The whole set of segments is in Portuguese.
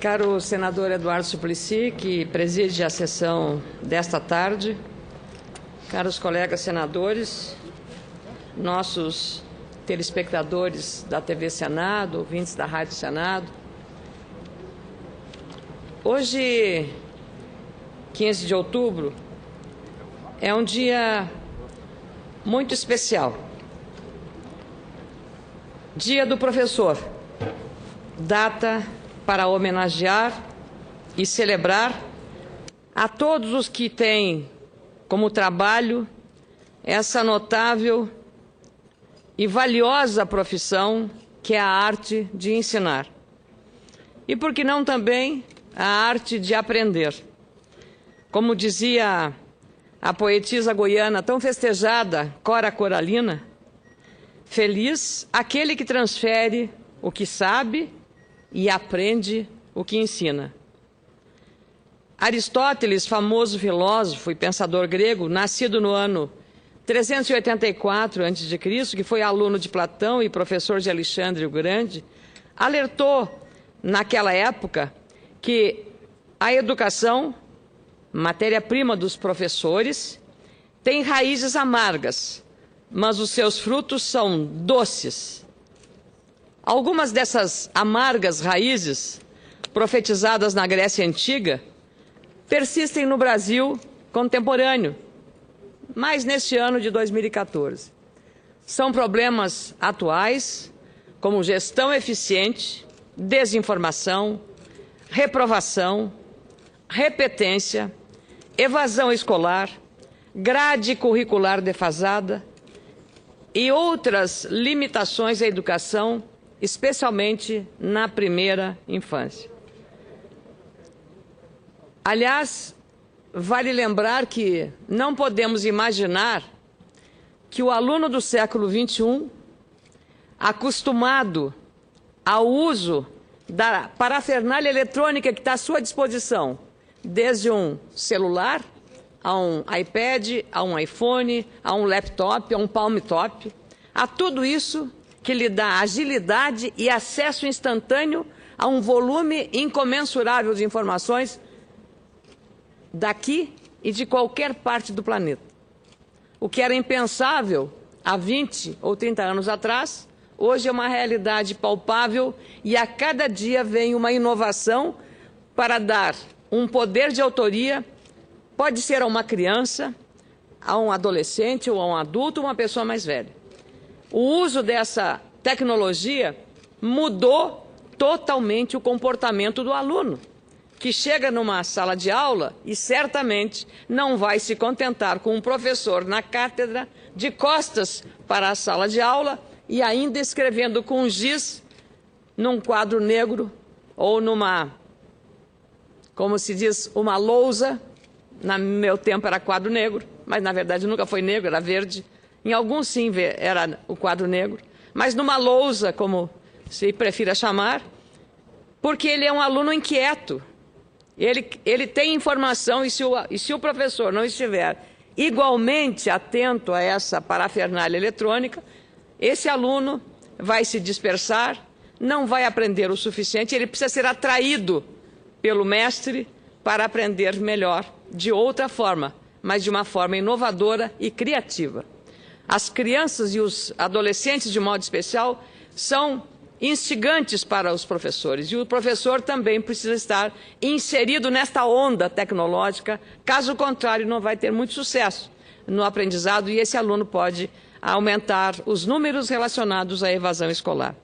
Caro senador Eduardo Suplicy, que preside a sessão desta tarde, caros colegas senadores, nossos telespectadores da TV Senado, ouvintes da Rádio Senado, hoje, 15 de outubro, é um dia muito especial. Dia do Professor, data para homenagear e celebrar a todos os que têm como trabalho essa notável e valiosa profissão que é a arte de ensinar. E por que não também a arte de aprender? Como dizia a poetisa goiana tão festejada, Cora Coralina, feliz aquele que transfere o que sabe e aprende o que ensina. Aristóteles, famoso filósofo e pensador grego, nascido no ano 384 a.C., que foi aluno de Platão e professor de Alexandre o Grande, alertou naquela época que a educação, matéria-prima dos professores, tem raízes amargas, mas os seus frutos são doces. Algumas dessas amargas raízes, profetizadas na Grécia Antiga, persistem no Brasil contemporâneo, mas neste ano de 2014. São problemas atuais, como gestão eficiente, desinformação, reprovação, repetência, evasão escolar, grade curricular defasada e outras limitações à educação, especialmente na primeira infância. Aliás, vale lembrar que não podemos imaginar que o aluno do século XXI, acostumado ao uso da parafernália eletrônica que está à sua disposição, desde um celular, a um iPad, a um iPhone, a um laptop, a um palm top, a tudo isso que lhe dá agilidade e acesso instantâneo a um volume incomensurável de informações daqui e de qualquer parte do planeta. O que era impensável há 20 ou 30 anos atrás, hoje é uma realidade palpável e a cada dia vem uma inovação para dar um poder de autoria, pode ser a uma criança, a um adolescente ou a um adulto, uma pessoa mais velha. O uso dessa tecnologia mudou totalmente o comportamento do aluno, que chega numa sala de aula e certamente não vai se contentar com um professor na cátedra, de costas para a sala de aula e ainda escrevendo com giz num quadro negro ou numa, como se diz, uma lousa. No meu tempo era quadro negro, mas na verdade nunca foi negro, era verde. Em alguns sim era o quadro negro, mas numa lousa, como se prefira chamar, porque ele é um aluno inquieto. Ele tem informação e se o professor não estiver igualmente atento a essa parafernália eletrônica, esse aluno vai se dispersar, não vai aprender o suficiente, ele precisa ser atraído pelo mestre para aprender melhor, de outra forma, mas de uma forma inovadora e criativa. As crianças e os adolescentes, de modo especial, são instigantes para os professores. E o professor também precisa estar inserido nesta onda tecnológica, caso contrário, não vai ter muito sucesso no aprendizado e esse aluno pode aumentar os números relacionados à evasão escolar.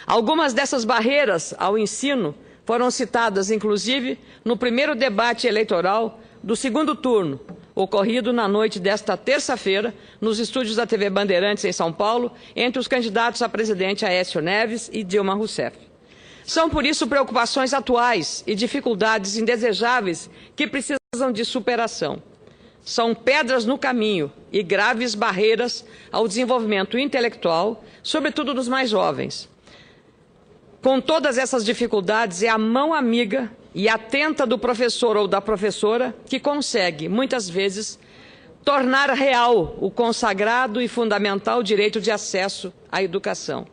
Algumas dessas barreiras ao ensino foram citadas, inclusive, no primeiro debate eleitoral do segundo turno, ocorrido na noite desta terça-feira, nos estúdios da TV Bandeirantes, em São Paulo, entre os candidatos a presidente Aécio Neves e Dilma Rousseff. São, por isso, preocupações atuais e dificuldades indesejáveis que precisam de superação. São pedras no caminho e graves barreiras ao desenvolvimento intelectual, sobretudo dos mais jovens. Com todas essas dificuldades, é a mão amiga e atenta do professor ou da professora que consegue, muitas vezes, tornar real o consagrado e fundamental direito de acesso à educação.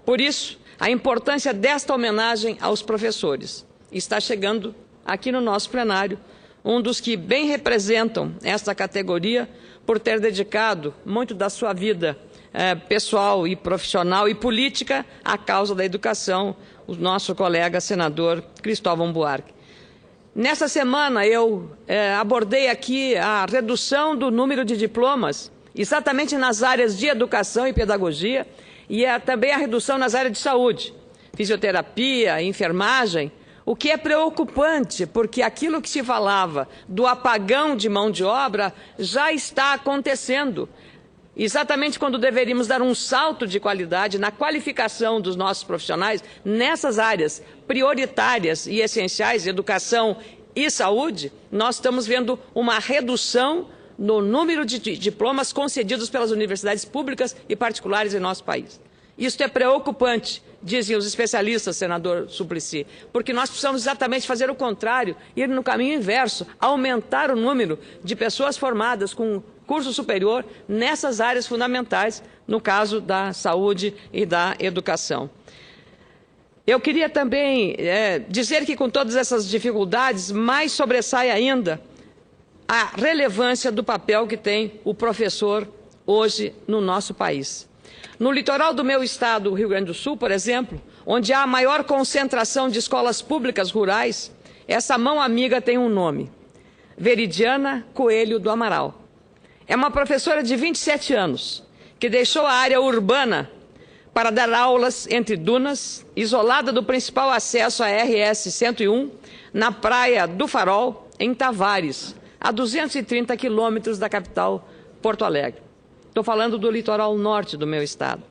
Por isso, a importância desta homenagem aos professores. Está chegando aqui no nosso plenário um dos que bem representam esta categoria por ter dedicado muito da sua vida pessoal e profissional e política à causa da educação, o nosso colega senador Cristóvão Buarque. Nessa semana eu abordei aqui a redução do número de diplomas, exatamente nas áreas de educação e pedagogia, e também a redução nas áreas de saúde, fisioterapia, enfermagem, o que é preocupante, porque aquilo que se falava do apagão de mão de obra já está acontecendo. Exatamente quando deveríamos dar um salto de qualidade na qualificação dos nossos profissionais nessas áreas prioritárias e essenciais, educação e saúde, nós estamos vendo uma redução no número de diplomas concedidos pelas universidades públicas e particulares em nosso país. Isso é preocupante, dizem os especialistas, senador Suplicy, porque nós precisamos exatamente fazer o contrário, ir no caminho inverso, aumentar o número de pessoas formadas com curso superior nessas áreas fundamentais, no caso da saúde e da educação. Eu queria também dizer que com todas essas dificuldades, mais sobressai ainda a relevância do papel que tem o professor hoje no nosso país. No litoral do meu estado, o Rio Grande do Sul, por exemplo, onde há a maior concentração de escolas públicas rurais, essa mão amiga tem um nome: Veridiana Coelho do Amaral. É uma professora de 27 anos, que deixou a área urbana para dar aulas entre dunas, isolada do principal acesso à RS 101, na Praia do Farol, em Tavares, a 230 quilômetros da capital, Porto Alegre. Estou falando do litoral norte do meu estado.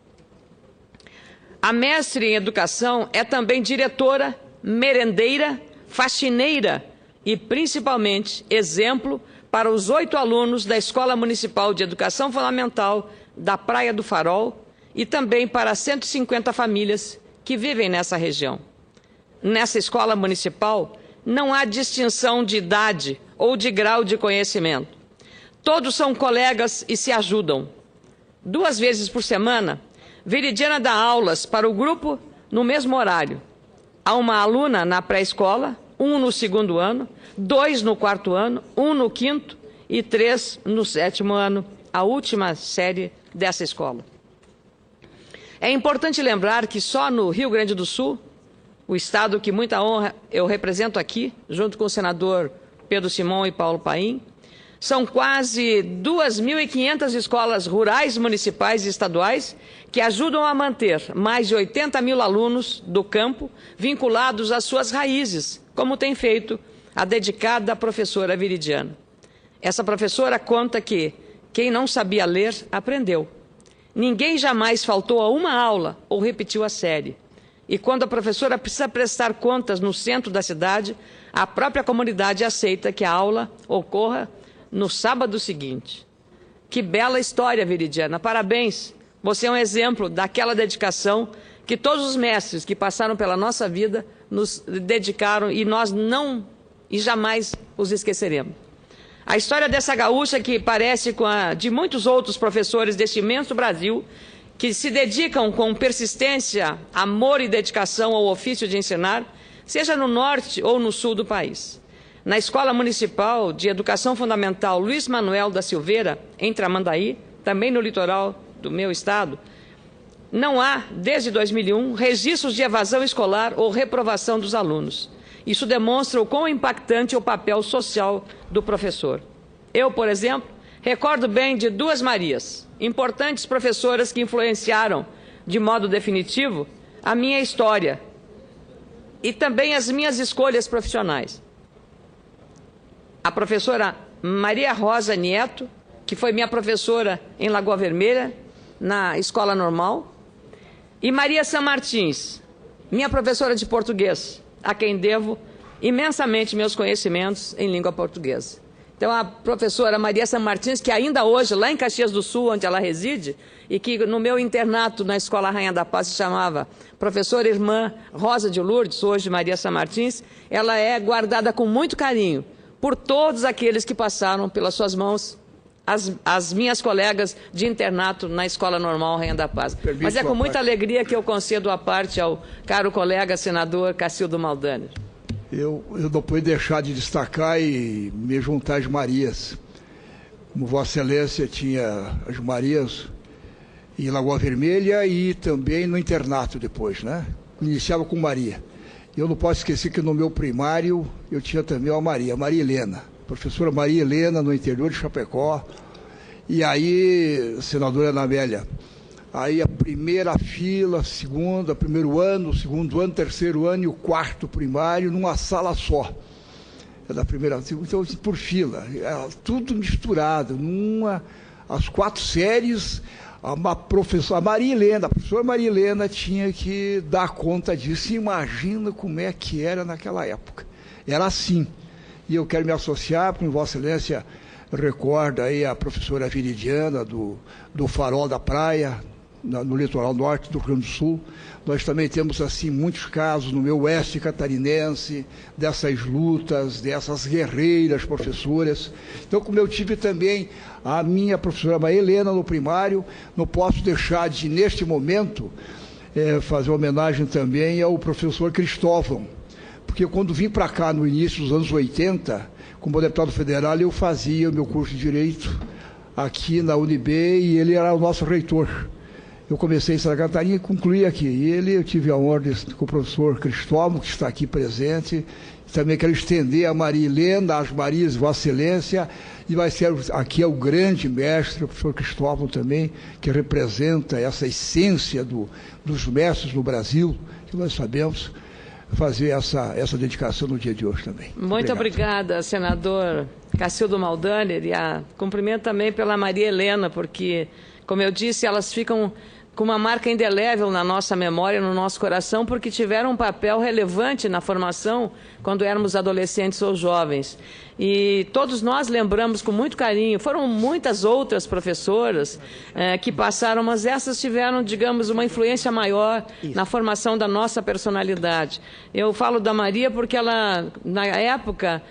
A mestre em educação é também diretora, merendeira, faxineira e, principalmente, exemplo para os 8 alunos da Escola Municipal de Educação Fundamental da Praia do Farol e também para 150 famílias que vivem nessa região. Nessa escola municipal, não há distinção de idade ou de grau de conhecimento. Todos são colegas e se ajudam. 2 vezes por semana, Veridiana dá aulas para o grupo no mesmo horário. Há uma aluna na pré-escola, 1 no 2º ano, 2 no 4º ano, 1 no 5º e 3 no 7º ano, a última série dessa escola. É importante lembrar que só no Rio Grande do Sul, o estado que muita honra eu represento aqui, junto com o senador Pedro Simão e Paulo Paim, são quase 2.500 escolas rurais, municipais e estaduais que ajudam a manter mais de 80 mil alunos do campo vinculados às suas raízes, como tem feito a dedicada professora Veridiana. Essa professora conta que quem não sabia ler, aprendeu. Ninguém jamais faltou a uma aula ou repetiu a série. E quando a professora precisa prestar contas no centro da cidade, a própria comunidade aceita que a aula ocorra no sábado seguinte. Que bela história, Veridiana. Parabéns. Você é um exemplo daquela dedicação que todos os mestres que passaram pela nossa vida nos dedicaram e nós não e jamais os esqueceremos. A história dessa gaúcha que parece com a de muitos outros professores deste imenso Brasil que se dedicam com persistência, amor e dedicação ao ofício de ensinar, seja no norte ou no sul do país. Na Escola Municipal de Educação Fundamental Luiz Manuel da Silveira, em Tramandaí, também no litoral do meu estado, não há, desde 2001, registros de evasão escolar ou reprovação dos alunos. Isso demonstra o quão impactante é o papel social do professor. Eu, por exemplo, recordo bem de 2 Marias, importantes professoras que influenciaram de modo definitivo a minha história e também as minhas escolhas profissionais. A professora Maria Rosa Nieto, que foi minha professora em Lagoa Vermelha, na Escola Normal, e Maria San Martins, minha professora de português, a quem devo imensamente meus conhecimentos em língua portuguesa. Então, a professora Maria San Martins, que ainda hoje, lá em Caxias do Sul, onde ela reside, e que no meu internato na Escola Rainha da Paz se chamava professora irmã Rosa de Lourdes, hoje Maria San Martins, ela é guardada com muito carinho por todos aqueles que passaram pelas suas mãos as minhas colegas de internato na Escola Normal Rainha da Paz. Mas é com muita alegria que eu concedo a parte ao caro colega senador Cacildo Maldaner. Eu não pude deixar de destacar e me juntar às Marias. Como Vossa Excelência tinha as Marias em Lagoa Vermelha e também no internato depois, né? Iniciava com Maria. Eu não posso esquecer que no meu primário eu tinha também a Maria Helena, professora Maria Helena, no interior de Chapecó. E aí, senadora Ana Amélia, aí a primeira fila, segunda, primeiro ano, segundo ano, terceiro ano e o quarto primário numa sala só. Da primeira, então, por fila, tudo misturado, as 4 séries. A professora Maria Helena, a professora Maria Helena tinha que dar conta disso. Imagina como é que era naquela época. Era assim. E eu quero me associar, como Vossa Excelência recorda aí a professora Viridiana do Farol da Praia, no litoral norte do Rio Grande do Sul. Nós também temos assim muitos casos no meu oeste catarinense, dessas lutas, dessas guerreiras professoras. Então, como eu tive também a minha professora Maria Helena no primário, não posso deixar de, neste momento, fazer homenagem também ao professor Cristóvão, porque quando vim para cá no início dos anos 80, como deputado federal, eu fazia o meu curso de Direito aqui na UNB e ele era o nosso reitor. Eu comecei em Santa Catarina e concluí aqui. E eu tive a honra com o professor Cristóvão, que está aqui presente. Também quero estender a Maria Helena, as Marias de Vossa Excelência, e vai ser aqui o grande mestre, o professor Cristóvão também, que representa essa essência dos mestres no Brasil, que nós sabemos fazer essa dedicação no dia de hoje também. Muito obrigada, senador Cacildo Maldaner, e cumprimento também pela Maria Helena, porque, como eu disse, elas ficam com uma marca indelével na nossa memória, no nosso coração, porque tiveram um papel relevante na formação quando éramos adolescentes ou jovens. E todos nós lembramos com muito carinho. Foram muitas outras professoras que passaram, mas essas tiveram, digamos, uma influência maior na formação da nossa personalidade. Eu falo da Maria porque ela, na época,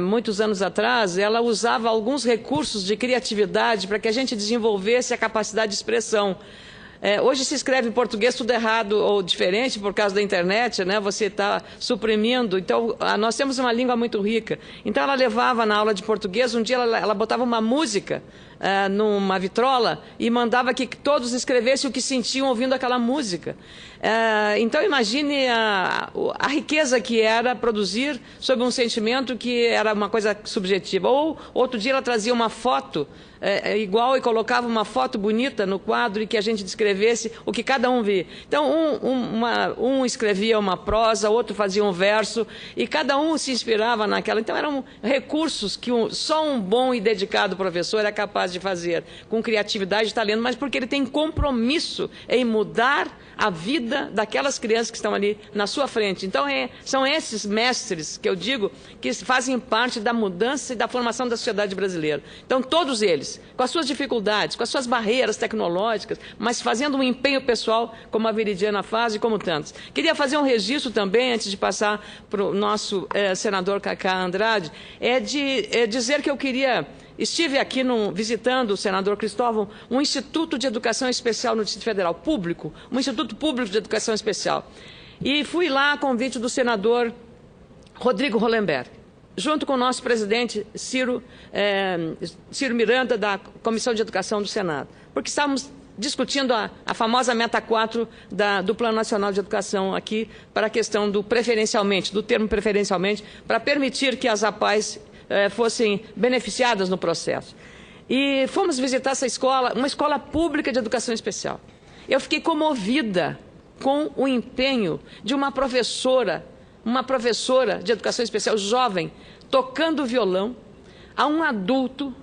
muitos anos atrás, ela usava alguns recursos de criatividade para que a gente desenvolvesse a capacidade de expressão. Hoje se escreve em português tudo errado ou diferente por causa da internet, né? Você está suprimindo. Então, nós temos uma língua muito rica. Então, ela levava na aula de português, um dia ela botava uma música numa vitrola e mandava que todos escrevessem o que sentiam ouvindo aquela música. Então, imagine a riqueza que era produzir sobre um sentimento que era uma coisa subjetiva. Ou, outro dia, ela trazia uma foto igual e colocava uma foto bonita no quadro e que a gente descrevesse o que cada um via. Então, um escrevia uma prosa, outro fazia um verso, e cada um se inspirava naquela. Então, eram recursos que só um bom e dedicado professor é capaz de fazer, com criatividade e talento, mas porque ele tem compromisso em mudar a vida daquelas crianças que estão ali na sua frente. Então, são esses mestres, que eu digo, que fazem parte da mudança e da formação da sociedade brasileira. Então, todos eles, com as suas dificuldades, com as suas barreiras tecnológicas, mas fazendo um empenho pessoal, como a Viridiana faz e como tantos. Queria fazer um registro também, antes de passar para o nosso senador Cacá Andrade, de dizer que eu estive aqui visitando o senador Cristóvão, um Instituto de Educação Especial no Distrito Federal, público, um Instituto Público de Educação Especial. E fui lá a convite do senador Rodrigo Hollenberg, junto com o nosso presidente Ciro Miranda, da Comissão de Educação do Senado, porque estávamos discutindo a famosa meta 4 do Plano Nacional de Educação aqui, para a questão do preferencialmente, do termo preferencialmente, para permitir que as APAES fossem beneficiadas no processo. E fomos visitar essa escola, uma escola pública de educação especial. Eu fiquei comovida com o empenho de uma professora de educação especial jovem, tocando violão a um adulto,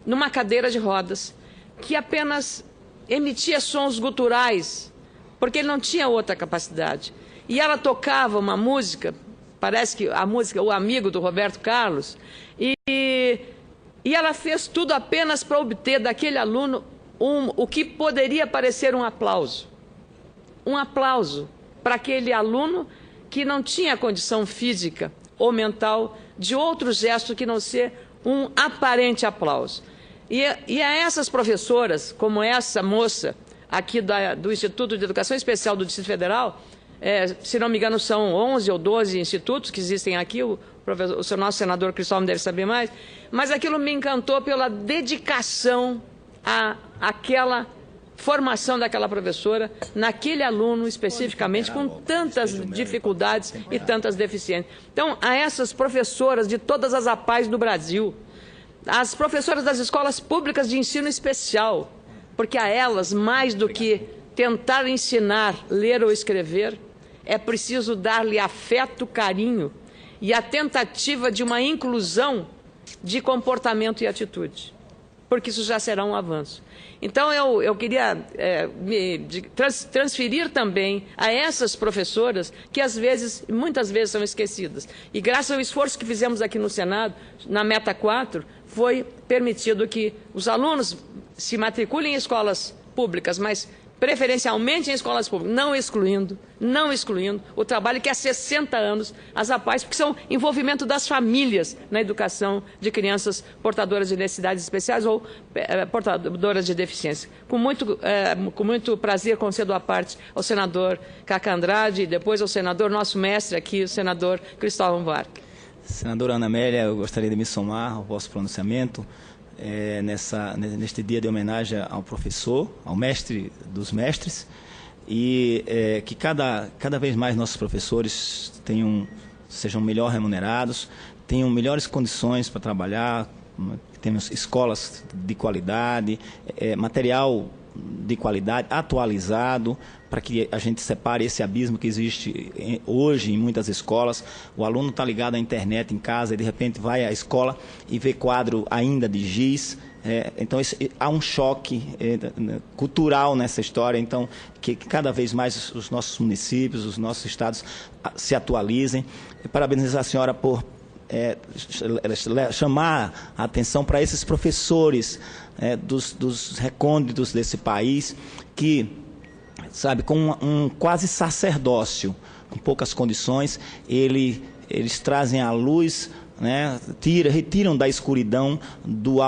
numa cadeira de rodas, que apenas emitia sons guturais, porque ele não tinha outra capacidade. E ela tocava uma música, parece que a música O Amigo, do Roberto Carlos, e ela fez tudo apenas para obter daquele aluno o que poderia parecer um aplauso. Um aplauso para aquele aluno que não tinha condição física ou mental de outro gesto que não ser um aparente aplauso. E a essas professoras, como essa moça aqui do Instituto de Educação Especial do Distrito Federal, se não me engano são 11 ou 12 institutos que existem aqui, o nosso senador Cristóvão deve saber mais, mas aquilo me encantou pela dedicação àquela formação daquela professora, naquele aluno especificamente, com tantas dificuldades e tantas deficiências. Então, a essas professoras de todas as APAES do Brasil, as professoras das escolas públicas de ensino especial, porque a elas, mais do que tentar ensinar, ler ou escrever, é preciso dar-lhe afeto, carinho e a tentativa de uma inclusão de comportamento e atitude, porque isso já será um avanço. Então, eu queria transferir também a essas professoras que, muitas vezes, são esquecidas. E, graças ao esforço que fizemos aqui no Senado, na Meta 4, foi permitido que os alunos se matriculem em escolas públicas, mas preferencialmente em escolas públicas, não excluindo o trabalho que há 60 anos as APAES, porque são envolvimento das famílias na educação de crianças portadoras de necessidades especiais ou portadoras de deficiência. Com muito prazer concedo a parte ao senador Cacá Andrade e depois ao senador, nosso mestre aqui, o senador Cristóvão Buarque. Senadora Ana Amélia, eu gostaria de me somar ao vosso pronunciamento neste dia de homenagem ao professor, ao mestre dos mestres, e que cada vez mais nossos professores sejam melhor remunerados, tenham melhores condições para trabalhar, temos escolas de qualidade, material de qualidade, atualizado, para que a gente separe esse abismo que existe hoje em muitas escolas. O aluno está ligado à internet em casa e de repente vai à escola e vê quadro ainda de giz. Então há um choque cultural nessa história, então que cada vez mais os nossos municípios, os nossos estados se atualizem. Parabenizar a senhora por chamar a atenção para esses professores dos recônditos desse país que, sabe, com um quase sacerdócio, com poucas condições, eles trazem à luz, né, retiram da escuridão do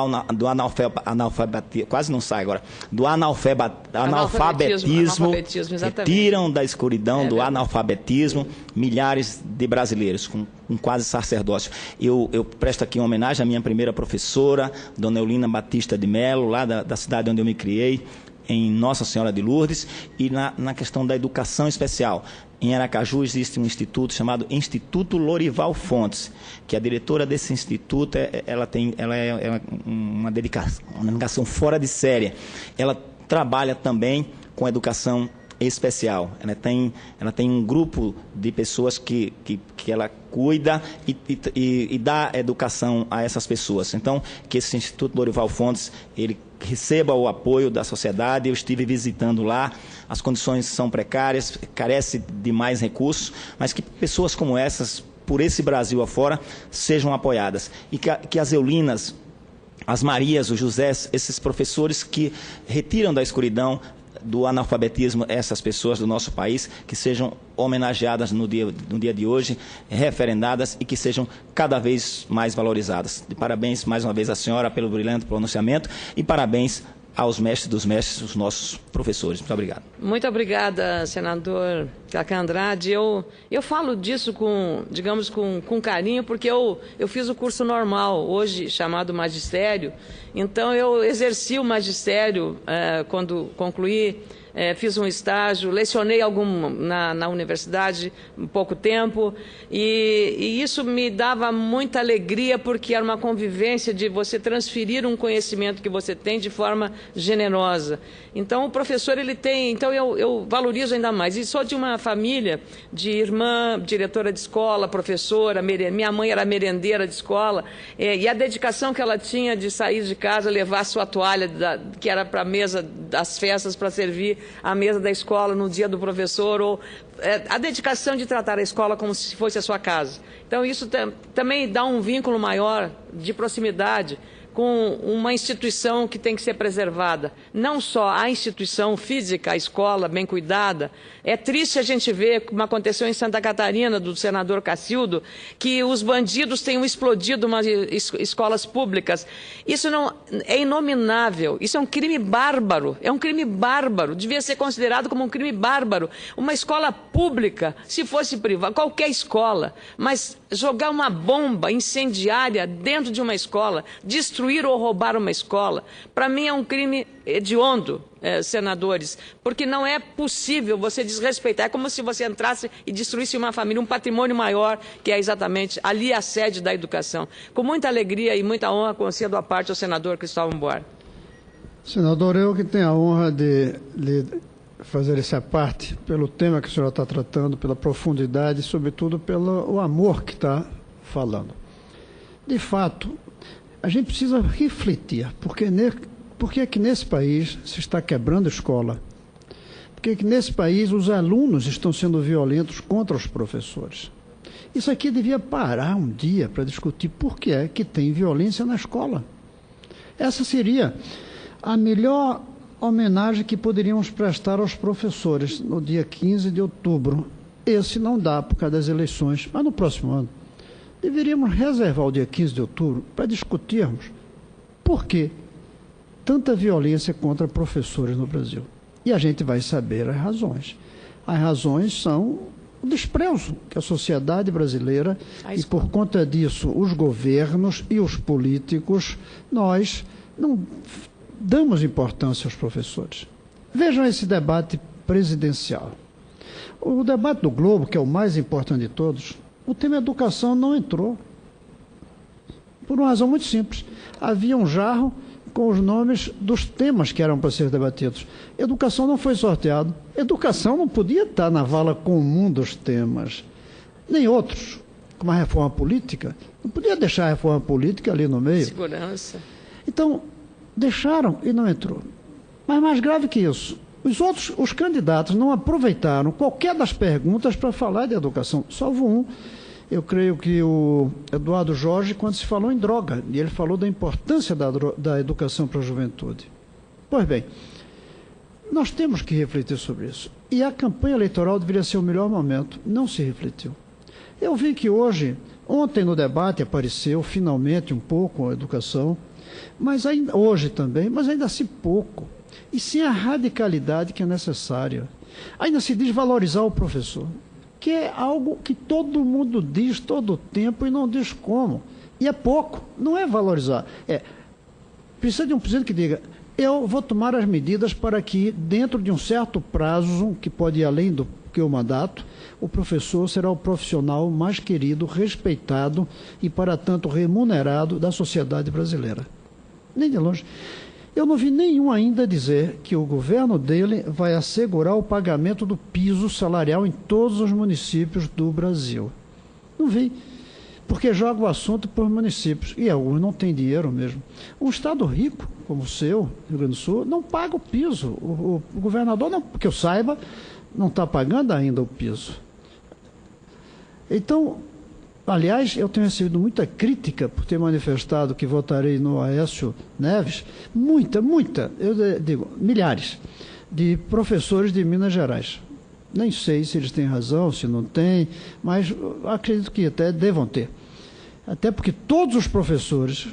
analfabetismo, quase não sai agora, do analfabetismo, retiram da escuridão do analfabetismo milhares de brasileiros, com quase sacerdócio. Eu presto aqui uma homenagem à minha primeira professora, Dona Eulina Batista de Melo, lá da cidade onde eu me criei, em Nossa Senhora de Lourdes, e na questão da educação especial. Em Aracaju existe um instituto chamado Instituto Lorival Fontes, que a diretora desse instituto, ela é uma dedicação fora de série. Ela trabalha também com educação especial. Ela tem um grupo de pessoas que ela cuida e dá educação a essas pessoas. Então, que esse Instituto Lorival Fontes, ele receba o apoio da sociedade. Eu estive visitando lá, as condições são precárias, carece de mais recursos, mas que pessoas como essas, por esse Brasil afora, sejam apoiadas. E que as Eulinas, as Marias, os Josés, esses professores que retiram da escuridão, do analfabetismo, essas pessoas do nosso país, que sejam homenageadas no dia de hoje, referendadas e que sejam cada vez mais valorizadas. De parabéns mais uma vez à senhora pelo brilhante pronunciamento e parabéns aos mestres dos mestres, os nossos professores. Muito obrigado. Muito obrigada, senador Cacá Andrade. Eu falo disso digamos, com carinho, porque eu fiz o curso normal, hoje chamado magistério. Então, eu exerci o magistério quando concluí. Fiz um estágio, lecionei na universidade um pouco tempo, e isso me dava muita alegria, porque era uma convivência de você transferir um conhecimento que você tem de forma generosa. Então, o professor, ele tem... Então, eu valorizo ainda mais. E sou de uma família de irmã, diretora de escola, professora, minha mãe era merendeira de escola, e a dedicação que ela tinha de sair de casa, levar a sua toalha, que era para a mesa das festas, para servir a mesa da escola no dia do professor, ou a dedicação de tratar a escola como se fosse a sua casa. Então, isso também dá um vínculo maior de proximidade com uma instituição que tem que ser preservada. Não só a instituição física, a escola bem cuidada. É triste a gente ver, como aconteceu em Santa Catarina, do senador Cacildo, que os bandidos tenham explodido umas escolas públicas. Isso não é inominável. Isso é um crime bárbaro. É um crime bárbaro. Devia ser considerado como um crime bárbaro. Uma escola pública, se fosse privada, qualquer escola, mas jogar uma bomba incendiária dentro de uma escola, destruir ou roubar uma escola, para mim é um crime hediondo, senadores, porque não é possível você desrespeitar. É como se você entrasse e destruísse uma família, um patrimônio maior, que é exatamente ali a sede da educação. Com muita alegria e muita honra, concedo a parte ao senador Cristóvão Buarque. Senador, eu que tenho a honra de lhe fazer essa parte pelo tema que o senhor está tratando, pela profundidade e, sobretudo, pelo amor que está falando. De fato, a gente precisa refletir, porque é que nesse país se está quebrando a escola? Porque é que nesse país os alunos estão sendo violentos contra os professores? Isso aqui devia parar um dia para discutir por que é que tem violência na escola. Essa seria a melhor homenagem que poderíamos prestar aos professores no dia 15 de outubro. Esse não dá por causa das eleições, mas no próximo ano deveríamos reservar o dia 15 de outubro para discutirmos por que tanta violência contra professores no Brasil. E a gente vai saber as razões. As razões são o desprezo que a sociedade brasileira, e por conta disso os governos e os políticos, nós não damos importância aos professores. Vejam esse debate presidencial. O debate do Globo, que é o mais importante de todos, o tema educação não entrou. Por uma razão muito simples. Havia um jarro com os nomes dos temas que eram para ser debatidos. Educação não foi sorteado. Educação não podia estar na vala comum dos temas. Nem outros, como a reforma política. Não podia deixar a reforma política ali no meio. Segurança. Então, deixaram e não entrou. Mas mais grave que isso, os candidatos não aproveitaram qualquer das perguntas para falar de educação, salvo um. Eu creio que o Eduardo Jorge, quando se falou em droga, e ele falou da importância da educação para a juventude. Pois bem, nós temos que refletir sobre isso. E a campanha eleitoral deveria ser o melhor momento. Não se refletiu. Eu vi que ontem no debate apareceu finalmente um pouco a educação, mas ainda, hoje também, mas ainda assim pouco. E sem a radicalidade que é necessária. Ainda se diz valorizar o professor, que é algo que todo mundo diz todo o tempo e não diz como. E é pouco, não é valorizar. Precisa de um presidente que diga, eu vou tomar as medidas para que, dentro de um certo prazo, que pode ir além do que o mandato, o professor será o profissional mais querido, respeitado e, para tanto, remunerado da sociedade brasileira. Nem de longe. Eu não vi nenhum ainda dizer que o governo dele vai assegurar o pagamento do piso salarial em todos os municípios do Brasil. Não vi, porque joga o assunto por municípios, e alguns não têm dinheiro mesmo. Um estado rico, como o seu, Rio Grande do Sul, não paga o piso. O governador, não, que eu saiba, não está pagando ainda o piso. Então, aliás, eu tenho recebido muita crítica por ter manifestado que votarei no Aécio Neves, muita, eu digo, milhares de professores de Minas Gerais. Nem sei se eles têm razão, se não têm, mas acredito que até devam ter. Até porque todos os professores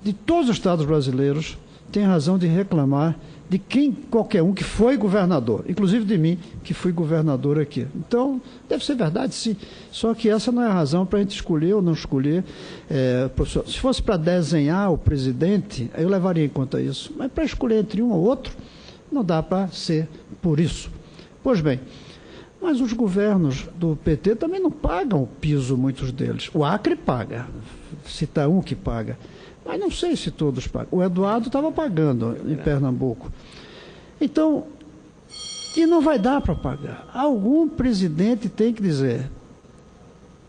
de todos os estados brasileiros têm razão de reclamar de qualquer um que foi governador, inclusive de mim, que fui governador aqui. Então, deve ser verdade, sim. Só que essa não é a razão para a gente escolher ou não escolher professor. Se fosse para desenhar o presidente, eu levaria em conta isso. Mas para escolher entre um ou outro, não dá para ser por isso. Pois bem, mas os governos do PT também não pagam o piso, muitos deles. O Acre paga, cita um que paga. Mas não sei se todos pagam. O Eduardo estava pagando em Pernambuco. Então, e não vai dar para pagar. Algum presidente tem que dizer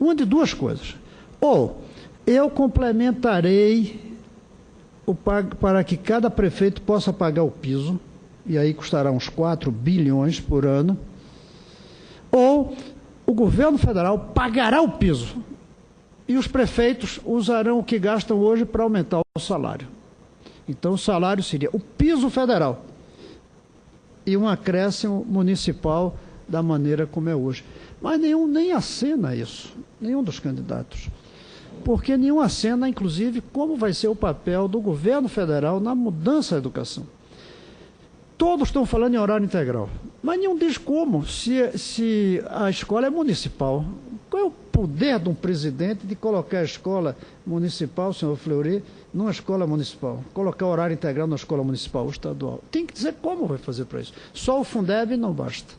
uma de duas coisas. Ou eu complementarei para que cada prefeito possa pagar o piso, e aí custará uns 4 bilhões por ano, ou o governo federal pagará o piso. E os prefeitos usarão o que gastam hoje para aumentar o salário. Então, o salário seria o piso federal e um acréscimo municipal da maneira como é hoje. Mas nenhum nem acena isso, nenhum dos candidatos. Porque nenhum acena, inclusive, como vai ser o papel do governo federal na mudança da educação. Todos estão falando em horário integral, mas nenhum diz como, se a escola é municipal. Qual é o poder de um presidente de colocar a escola municipal, senhor Fleury, numa escola municipal? Colocar horário integral na escola municipal ou estadual? Tem que dizer como vai fazer para isso. Só o Fundeb não basta.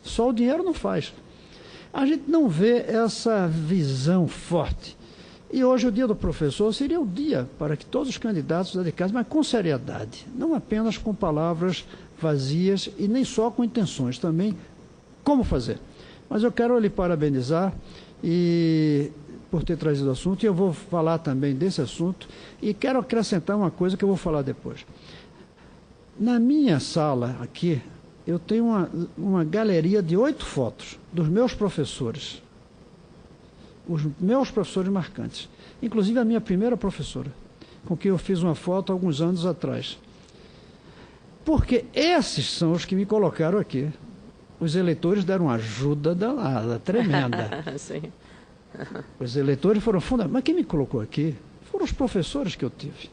Só o dinheiro não faz. A gente não vê essa visão forte. E hoje o dia do professor seria o dia para que todos os candidatos se dedicassem, mas com seriedade, não apenas com palavras vazias e nem só com intenções, também como fazer. Mas eu quero lhe parabenizar por ter trazido o assunto, e eu vou falar também desse assunto, e quero acrescentar uma coisa que eu vou falar depois. Na minha sala aqui, eu tenho uma galeria de 8 fotos dos meus professores. Os meus professores marcantes, inclusive a minha primeira professora, com quem eu fiz uma foto há alguns anos atrás. Porque esses são os que me colocaram aqui. Os eleitores deram uma ajuda danada, tremenda. Sim. Os eleitores foram fundamentais. Mas quem me colocou aqui foram os professores que eu tive.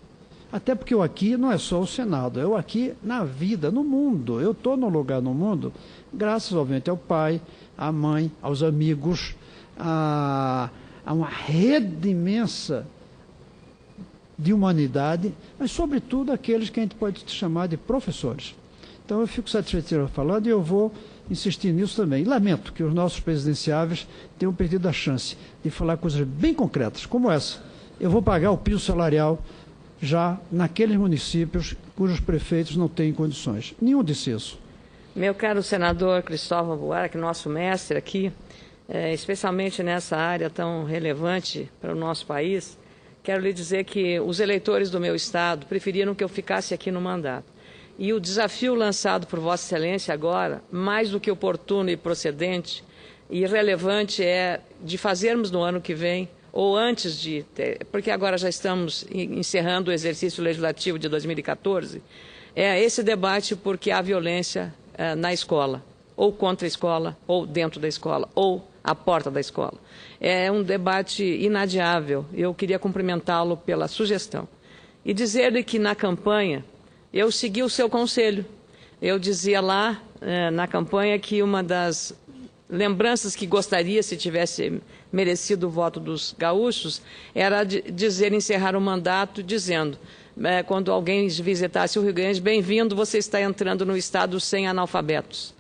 Até porque eu aqui não é só o Senado, eu aqui na vida, no mundo. Eu estou num lugar no mundo, graças, obviamente, ao pai, à mãe, aos amigos, a uma rede imensa de humanidade, mas, sobretudo, aqueles que a gente pode chamar de professores. Então, eu fico satisfeito falando e eu vou insistir nisso também. E lamento que os nossos presidenciáveis tenham perdido a chance de falar coisas bem concretas, como essa. Eu vou pagar o piso salarial já naqueles municípios cujos prefeitos não têm condições. Nenhum disse isso. Meu caro senador Cristóvão Buarque, nosso mestre aqui, especialmente nessa área tão relevante para o nosso país, quero lhe dizer que os eleitores do meu estado preferiram que eu ficasse aqui no mandato. E o desafio lançado por Vossa Excelência agora, mais do que oportuno e procedente e relevante, é de fazermos no ano que vem, ou antes de, porque agora já estamos encerrando o exercício legislativo de 2014, esse debate porque há violência na escola, ou contra a escola, ou dentro da escola, ou à porta da escola. É um debate inadiável. Eu queria cumprimentá-lo pela sugestão. E dizer-lhe que na campanha eu segui o seu conselho. Eu dizia lá na campanha que uma das lembranças que gostaria, se tivesse merecido o voto dos gaúchos, era dizer, encerrar o mandato dizendo, quando alguém visitasse o Rio Grande, bem-vindo, você está entrando no estado sem analfabetos.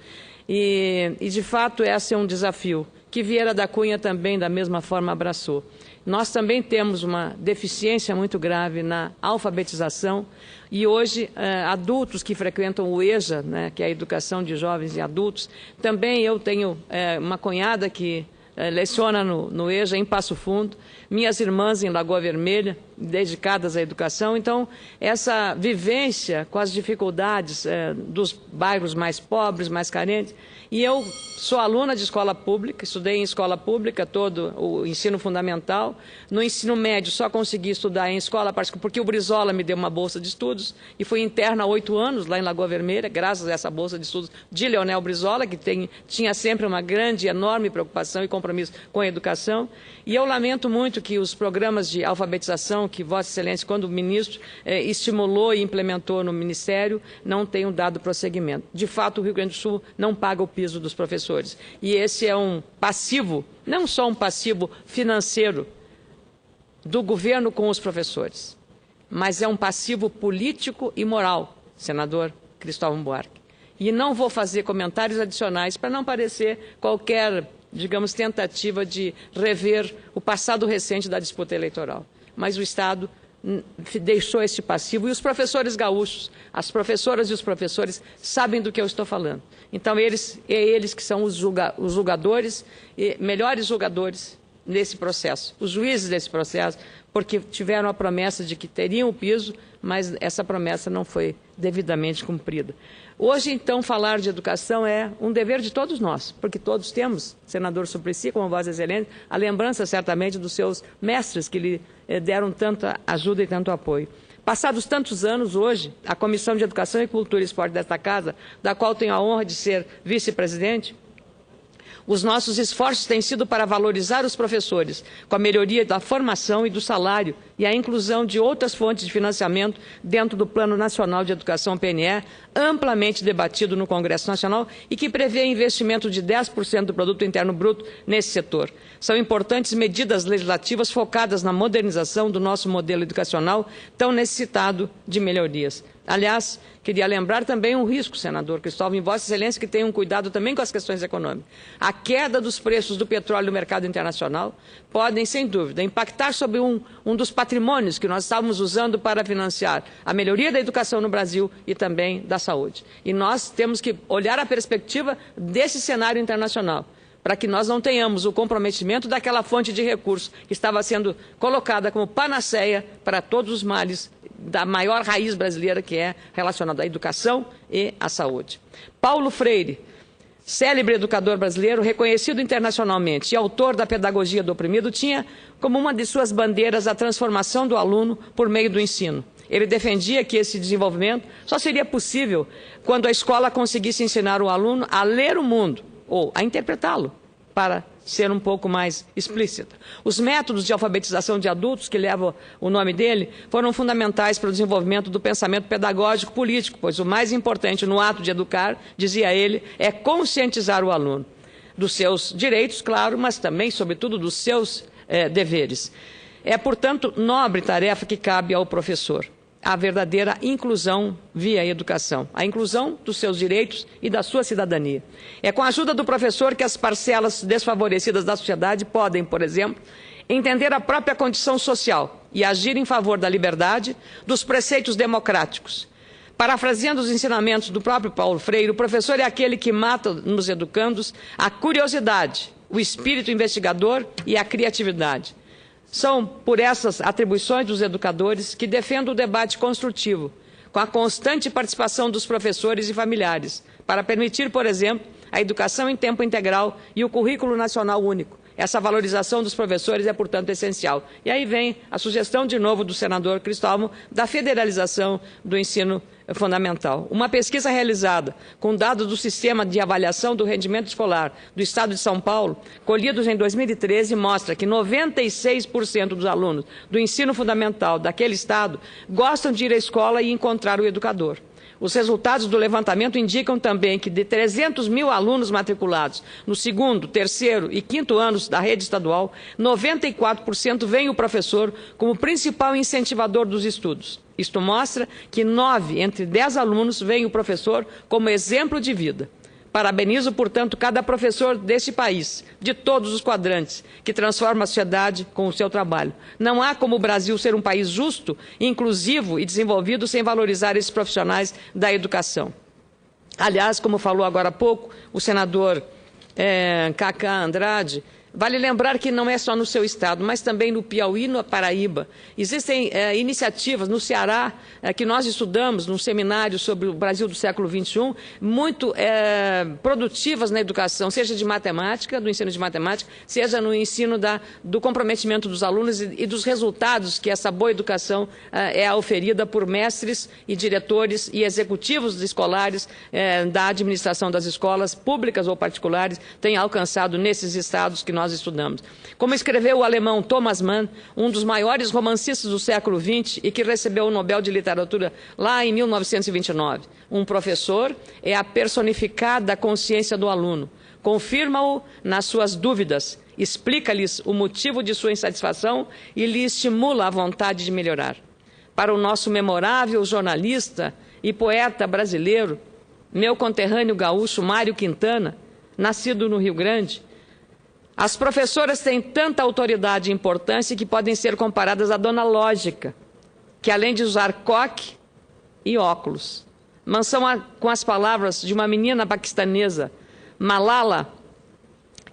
E de fato, esse é um desafio que Vieira da Cunha também, da mesma forma, abraçou. Nós também temos uma deficiência muito grave na alfabetização e hoje adultos que frequentam o EJA, né, que é a Educação de Jovens e Adultos, também eu tenho uma cunhada que leciona no EJA em Passo Fundo, minhas irmãs em Lagoa Vermelha, dedicadas à educação. Então, essa vivência com as dificuldades dos bairros mais pobres, mais carentes, e eu sou aluna de escola pública, estudei em escola pública todo o ensino fundamental. No ensino médio só consegui estudar em escola particular porque o Brizola me deu uma bolsa de estudos e fui interna há 8 anos lá em Lagoa Vermelha, graças a essa bolsa de estudos de Leonel Brizola, que tinha sempre uma grande, enorme preocupação e compromisso com a educação. E eu lamento muito que os programas de alfabetização que Vossa Excelência, quando ministro, estimulou e implementou no Ministério, não tenham dado prosseguimento. De fato, o Rio Grande do Sul não paga o piso dos professores. E esse é um passivo, não só um passivo financeiro do governo com os professores, mas é um passivo político e moral, senador Cristóvão Buarque. E não vou fazer comentários adicionais para não parecer qualquer, digamos, tentativa de rever o passado recente da disputa eleitoral. Mas o Estado deixou esse passivo e os professores gaúchos, as professoras e os professores sabem do que eu estou falando. Então, eles que são os julgadores, melhores julgadores nesse processo, os juízes desse processo, porque tiveram a promessa de que teriam o piso, mas essa promessa não foi devidamente cumprida. Hoje, então, falar de educação é um dever de todos nós, porque todos temos, senador Suplicy, como Vossa Excelência, a lembrança certamente dos seus mestres que lhe deram tanta ajuda e tanto apoio. Passados tantos anos, hoje, a Comissão de Educação e Cultura e Esporte desta Casa, da qual tenho a honra de ser vice-presidente, os nossos esforços têm sido para valorizar os professores, com a melhoria da formação e do salário e a inclusão de outras fontes de financiamento dentro do Plano Nacional de Educação PNE, amplamente debatido no Congresso Nacional e que prevê investimento de 10% do Produto Interno Bruto nesse setor. São importantes medidas legislativas focadas na modernização do nosso modelo educacional, tão necessitado de melhorias. Aliás, queria lembrar também um risco, senador Cristóvão, em Vossa Excelência, que tenha um cuidado também com as questões econômicas. A queda dos preços do petróleo no mercado internacional podem, sem dúvida, impactar sobre um dos patrimônios que nós estávamos usando para financiar a melhoria da educação no Brasil e também da saúde. E nós temos que olhar a perspectiva desse cenário internacional, para que nós não tenhamos o comprometimento daquela fonte de recursos que estava sendo colocada como panaceia para todos os males da maior raiz brasileira, que é relacionada à educação e à saúde. Paulo Freire, célebre educador brasileiro, reconhecido internacionalmente e autor da Pedagogia do Oprimido, tinha como uma de suas bandeiras a transformação do aluno por meio do ensino. Ele defendia que esse desenvolvimento só seria possível quando a escola conseguisse ensinar o aluno a ler o mundo, ou a interpretá-lo, para ser um pouco mais explícita. Os métodos de alfabetização de adultos, que levam o nome dele, foram fundamentais para o desenvolvimento do pensamento pedagógico político, pois o mais importante no ato de educar, dizia ele, é conscientizar o aluno dos seus direitos, claro, mas também, sobretudo, dos seus deveres. É, portanto, nobre tarefa que cabe ao professor a verdadeira inclusão via educação, a inclusão dos seus direitos e da sua cidadania. É com a ajuda do professor que as parcelas desfavorecidas da sociedade podem, por exemplo, entender a própria condição social e agir em favor da liberdade, dos preceitos democráticos. Parafraseando os ensinamentos do próprio Paulo Freire, o professor é aquele que mata nos educandos a curiosidade, o espírito investigador e a criatividade. São por essas atribuições dos educadores que defendo o debate construtivo, com a constante participação dos professores e familiares, para permitir, por exemplo, a educação em tempo integral e o currículo nacional único. Essa valorização dos professores é, portanto, essencial. E aí vem a sugestão, de novo, do senador Cristóvão, da federalização do ensino fundamental. Uma pesquisa realizada com dados do Sistema de Avaliação do Rendimento Escolar do Estado de São Paulo, colhidos em 2013, mostra que 96% dos alunos do ensino fundamental daquele estado gostam de ir à escola e encontrar o educador. Os resultados do levantamento indicam também que de 300 mil alunos matriculados no segundo, terceiro e quinto anos da rede estadual, 94% veem o professor como principal incentivador dos estudos. Isto mostra que 9 entre 10 alunos veem o professor como exemplo de vida. Parabenizo, portanto, cada professor deste país, de todos os quadrantes, que transforma a sociedade com o seu trabalho. Não há como o Brasil ser um país justo, inclusivo e desenvolvido sem valorizar esses profissionais da educação. Aliás, como falou agora há pouco o senador Cacá Andrade, vale lembrar que não é só no seu estado, mas também no Piauí e na Paraíba. Existem iniciativas no Ceará, que nós estudamos num seminário sobre o Brasil do século XXI, muito produtivas na educação, seja de matemática, do ensino de matemática, seja no ensino do comprometimento dos alunos e dos resultados que essa boa educação é oferida por mestres e diretores e executivos escolares da administração das escolas públicas ou particulares, têm alcançado nesses estados que nós estudamos. Como escreveu o alemão Thomas Mann, um dos maiores romancistas do século XX e que recebeu o Nobel de Literatura lá em 1929, um professor é a personificada consciência do aluno, confirma-o nas suas dúvidas, explica-lhes o motivo de sua insatisfação e lhe estimula a vontade de melhorar. Para o nosso memorável jornalista e poeta brasileiro, meu conterrâneo gaúcho Mário Quintana, nascido no Rio Grande, as professoras têm tanta autoridade e importância que podem ser comparadas à dona Lógica, que além de usar coque e óculos, mansão com as palavras de uma menina paquistanesa, Malala,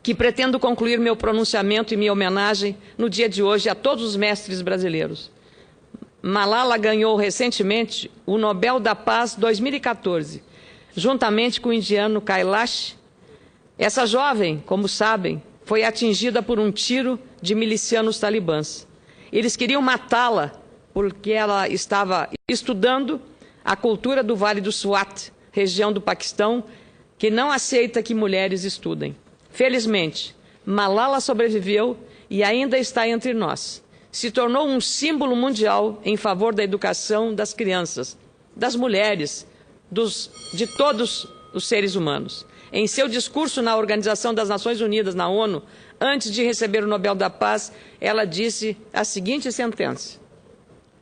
que pretendo concluir meu pronunciamento e minha homenagem no dia de hoje a todos os mestres brasileiros. Malala ganhou recentemente o Nobel da Paz 2014, juntamente com o indiano Kailash. Essa jovem, como sabem, foi atingida por um tiro de milicianos talibãs. Eles queriam matá-la porque ela estava estudando a cultura do Vale do Swat, região do Paquistão, que não aceita que mulheres estudem. Felizmente, Malala sobreviveu e ainda está entre nós. Se tornou um símbolo mundial em favor da educação das crianças, das mulheres, de todos os seres humanos. Em seu discurso na Organização das Nações Unidas, na ONU, antes de receber o Nobel da Paz, ela disse a seguinte sentença: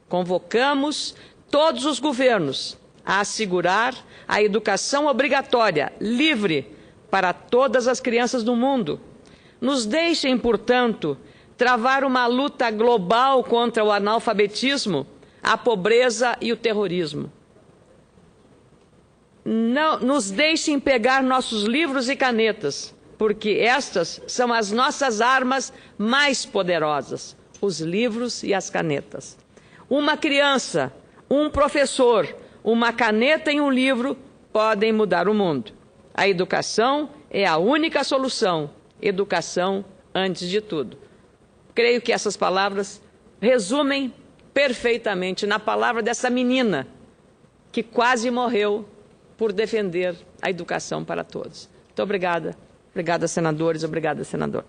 convocamos todos os governos a assegurar a educação obrigatória, livre, para todas as crianças do mundo. Nos deixem, portanto, travar uma luta global contra o analfabetismo, a pobreza e o terrorismo. Não nos deixem pegar nossos livros e canetas, porque estas são as nossas armas mais poderosas, os livros e as canetas. Uma criança, um professor, uma caneta e um livro podem mudar o mundo. A educação é a única solução. Educação antes de tudo. Creio que essas palavras resumem perfeitamente na palavra dessa menina que quase morreu por defender a educação para todos. Muito obrigada. Obrigada, senadores. Obrigada, senador.